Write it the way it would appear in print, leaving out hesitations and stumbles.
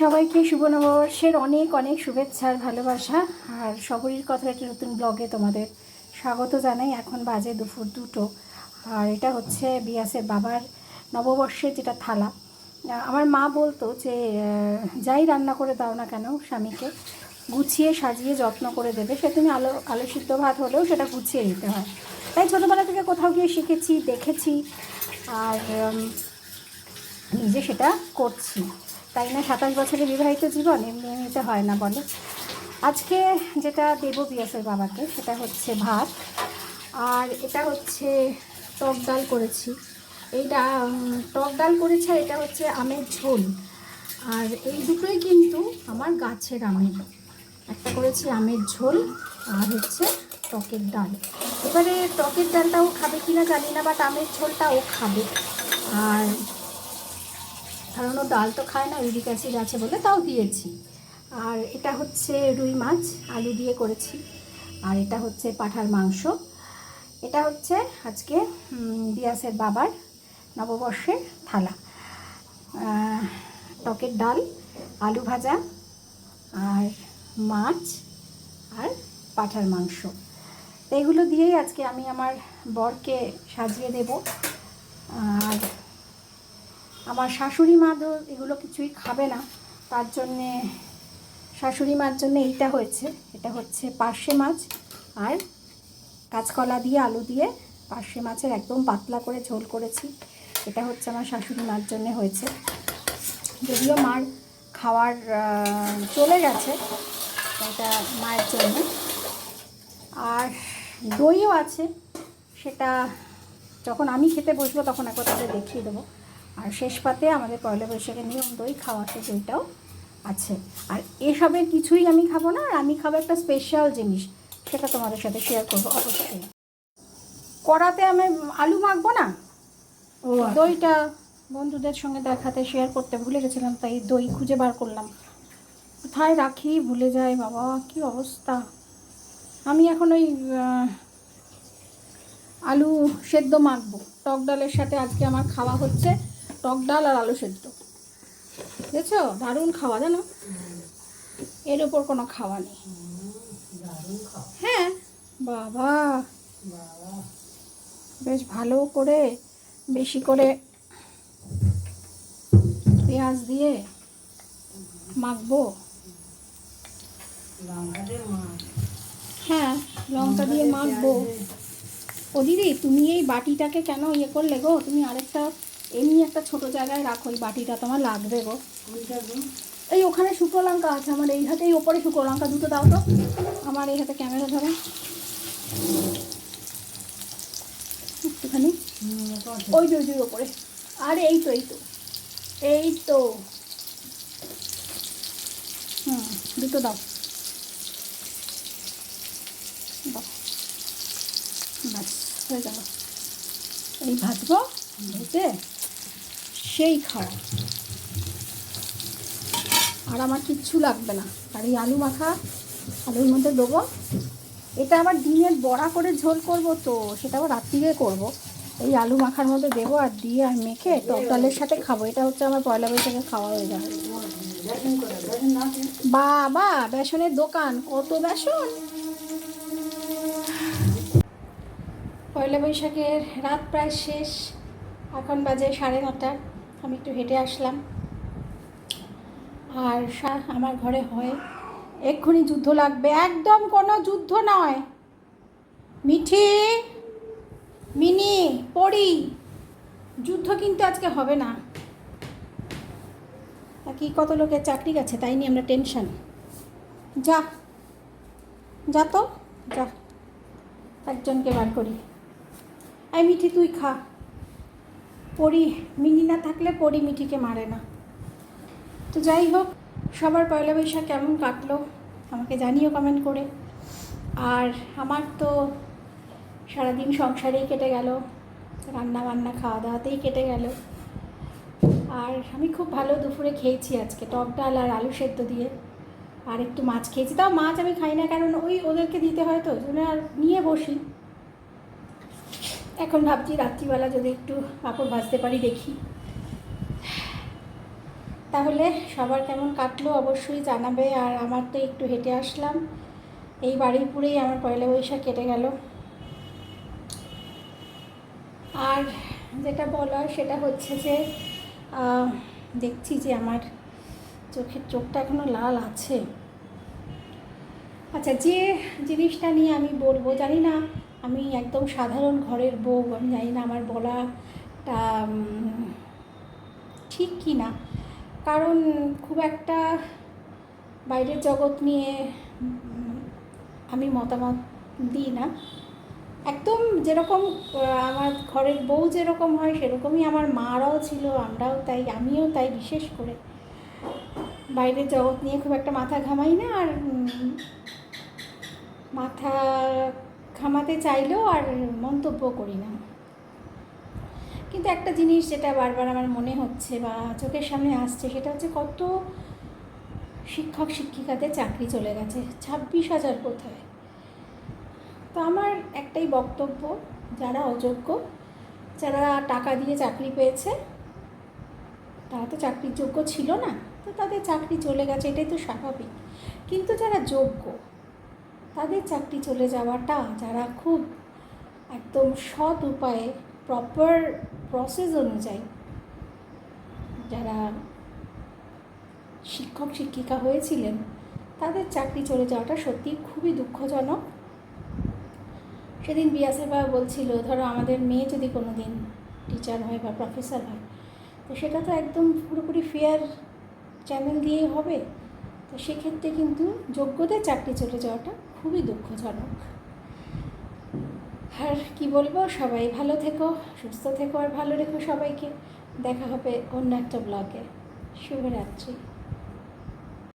সবাইকে শুভ নববর্ষের অনেক অনেক শুভেচ্ছা আর ভালোবাসা। আর সবরই কথা একটা নতুন ব্লগে তোমাদের স্বাগত জানাই। এখন বাজে দুপুর 2টো। আর এটা হচ্ছে বিয়াসের বাবার নববর্ষের যেটা থালা। আমার মা বলতো যে যাই রান্না করে দাও না কেন স্বামীকে গুছিয়ে সাজিয়ে যত্ন করে দেবে। সে তুমি আলু সিদ্ধ ভাত হলেও সেটা গুছিয়ে দিতে হয়। তাই ছোটোবেলা থেকে কোথাও গিয়ে শিখেছি, দেখেছি, আর নিজে সেটা করছি। তাই না, 27 বছরের বিবাহিত জীবন এমনি এমনিতে হয় না বলো। আজকে যেটা দেবো বিয়াসের বাবাকে সেটা হচ্ছে ভাত, আর এটা হচ্ছে টক ডাল করেছি। এইটা টক ডাল করেছি, আর এটা হচ্ছে আমের ঝোল। আর এই দুটোই কিন্তু আমার গাছের আমের। একটা করেছি আমের ঝোল, আর হচ্ছে টকের ডাল। এবারে টকের ডালটাও খাবে কিনা জানি না, বাট আমের ঝোলটাও খাবে। আর কারণ ও ডাল তো খায় না, ইউরিক অ্যাসিড আছে বলে তাও দিয়েছি। আর এটা হচ্ছে রুই মাছ আলু দিয়ে করেছি। আর এটা হচ্ছে পাঁঠার মাংস। এটা হচ্ছে আজকে বিয়াসের বাবার নববর্ষের থালা। টকের ডাল, আলু ভাজা, আর মাছ, আর পাঁঠার মাংস। এগুলো দিয়েই আজকে আমি আমার বরকে সাজিয়ে দেব। আর আমার শাশুড়ি মা তো এগুলো কিছুই খাবে না, তার জন্যে শাশুড়ি মার জন্য এইটা হয়েছে। এটা হচ্ছে পার্শে মাছ আর কাঁচকলা দিয়ে আলু দিয়ে পার্শে মাছের একদম পাতলা করে ঝোল করেছি। এটা হচ্ছে আমার শাশুড়ি মার জন্য হয়েছে, যদিও মার খাওয়ার চলে গেছে, এটা মায়ের জন্য। আর দইও আছে, সেটা যখন আমি খেতে বসবো তখন একবার তাদের দেখিয়ে দেবো। আর শেষ পাতে আমাদের পয়লা বৈশাখের নিয়ম দই খাওয়া, তো দইটাও আছে। আর এসবের কিছুই আমি খাবো না, আর আমি খাবো একটা স্পেশাল জিনিস, সেটা তোমাদের সাথে শেয়ার করবো অবশ্যই। কড়াতে আমি আলু মাখবো না, দইটা বন্ধুদের সঙ্গে দেখাতে শেয়ার করতে ভুলে গেছিলাম, তাই দই খুঁজে বার করলাম। কোথায় রাখি ভুলে যাই, বাবা কি অবস্থা। আমি এখন ওই আলু সেদ্ধ মাখবো টক ডালের সাথে। আজকে আমার খাওয়া হচ্ছে টক ডাল আর আলু সেদ্ধ, বুঝেছ? দারুণ খাওয়া, জানো, এর ওপর কোনো খাওয়া নেই। হ্যাঁ বাবা, বেশ ভালো করে বেশি করে পেঁয়াজ দিয়ে মাখবো। হ্যাঁ, লঙ্কা দিয়ে মাখবো। ও দিদি, তুমি এই বাটিটাকে কেন ইয়ে করলে গো? তুমি আরেকটা এমনি একটা ছোট জায়গায় রাখো, এই বাটিটা তোমার লাগবে গো। এই ওখানে শুকনো লঙ্কা আছে, আমার এই হাতে, এই ওপরে শুকনো লঙ্কা দুটো দাও তো। আমার এই হাতে ক্যামেরা ধরো একটুখানি, ওই যে ওই ওপরে। আর এই তো এই তো এই তো, দুটো দাও। ব্যাস হয়ে গেল। এই ভাজবো, ভেজে সেই খাওয়া। আর আমার কিচ্ছু লাগবে না। আর এই আলু মাখা আলুর মধ্যে দেবো। এটা আবার ডিমের বড়া করে ঝোল করব, তো সেটা আবার রাত্রিরে করবো। এই আলু মাখার মধ্যে দেবো আর দিয়ে আর মেখে টক ডালের সাথে খাবো। এটা হচ্ছে আমার পয়লা বৈশাখে খাওয়া হয়ে যাবে। বাবা, বেসনের দোকান, কত বেসন। পয়লা বৈশাখের রাত প্রায় শেষ, এখন বাজে 9:30। আমি একটু হেঁটে আসলাম। আর আমার ঘরে হয় এক্ষুনি যুদ্ধ লাগবে, একদম কোনো যুদ্ধ নয়। মিঠি, মিনি, পড়ি, যুদ্ধ কিন্তু আজকে হবে না। তা কি, কত লোকের চাকরি গেছে, তাই নিয়ে আমরা টেনশন। যা যা তো যা, একজনকে বার করি। এই মিঠি তুই খা। পড়ি, মিনি না থাকলে পড়ি মিঠিকে মারে না। তো যাই হোক, সবার পয়লা বৈশাখ কেমন কাটলো আমাকে জানিও কমেন্ট করে। আর আমার তো সারাদিন সংসারেই কেটে গেল, রান্না বান্না খাওয়া দাওয়াতেই কেটে গেল। আর আমি খুব ভালো দুপুরে খেয়েছি আজকে, টক ডাল আর আলু সেদ্ধ দিয়ে। আর একটু মাছ খেয়েছি, তাও মাছ আমি খাই না, কারণ ওই ওদেরকে দিতে হয়, তো ওই আর নিয়ে বসি। এখন ভাবছি রাত্রিবেলা যদি একটু পাঁপড় ভাজতে পারি, দেখি। তাহলে সবার কেমন কাটলো অবশ্যই জানাবে। আর আমার তো একটু হেঁটে আসলাম, এই বারুইপুরেই আমার পয়লা বৈশাখ কেটে গেল। আর যেটা বলার সেটা হচ্ছে যে দেখছি যে আমার চোখটা এখনও লাল আছে। আচ্ছা, যে জিনিসটা নিয়ে আমি বলবো, জানি না আমি একদম সাধারণ ঘরের বউ, আমি জানি না আমার বলাটা ঠিক কি না, কারণ খুব একটা বাইরের জগৎ নিয়ে আমি মতামত দিই না। একদম যেরকম আমার ঘরের বউ যেরকম হয় সেরকমই আমার মারাও ছিল, আমরাও তাই, আমিও তাই। বিশেষ করে বাইরের জগৎ নিয়ে খুব একটা মাথা ঘামাই না, আর মাথা ঘামাতে চাইলেও আর মন্তব্য করি না। কিন্তু একটা জিনিস যেটা বারবার আমার মনে হচ্ছে বা চোখের সামনে আসছে, সেটা হচ্ছে কত শিক্ষক শিক্ষিকাদের চাকরি চলে গেছে, 26,000 কোথায়। তো আমার একটাই বক্তব্য, যারা অযোগ্য, যারা টাকা দিয়ে চাকরি পেয়েছে, তারা তো চাকরির যোগ্য ছিল না, তো তাদের চাকরি চলে গেছে, এটাই তো স্বাভাবিক। কিন্তু যারা যোগ্য, তাদের চাকরি চলে যাওয়াটা, যারা খুব একদম সৎ উপায়ে প্রপার প্রসেস অনুযায়ী যারা শিক্ষক শিক্ষিকা হয়েছিলেন, তাদের চাকরি চলে যাওয়াটা সত্যি খুবই দুঃখজনক। সেদিন বিয়াসের বাবা বলছিল, ধরো আমাদের মেয়ে যদি কোনো দিন টিচার হয় বা প্রফেসর হয়, তো সেটা তো একদম পুরোপুরি ফেয়ার চ্যানেল দিয়েই হবে। তো সেক্ষেত্রে কিন্তু যোগ্যদের চাকরি চলে যাওয়াটা খুবই দুঃখজনক। আর কি বলবো, সবাই ভালো থেকো, সুস্থ থেকো, আর ভালো রেখো সবাইকে। দেখা হবে অন্য একটা ব্লগে। শুভরাত্রি।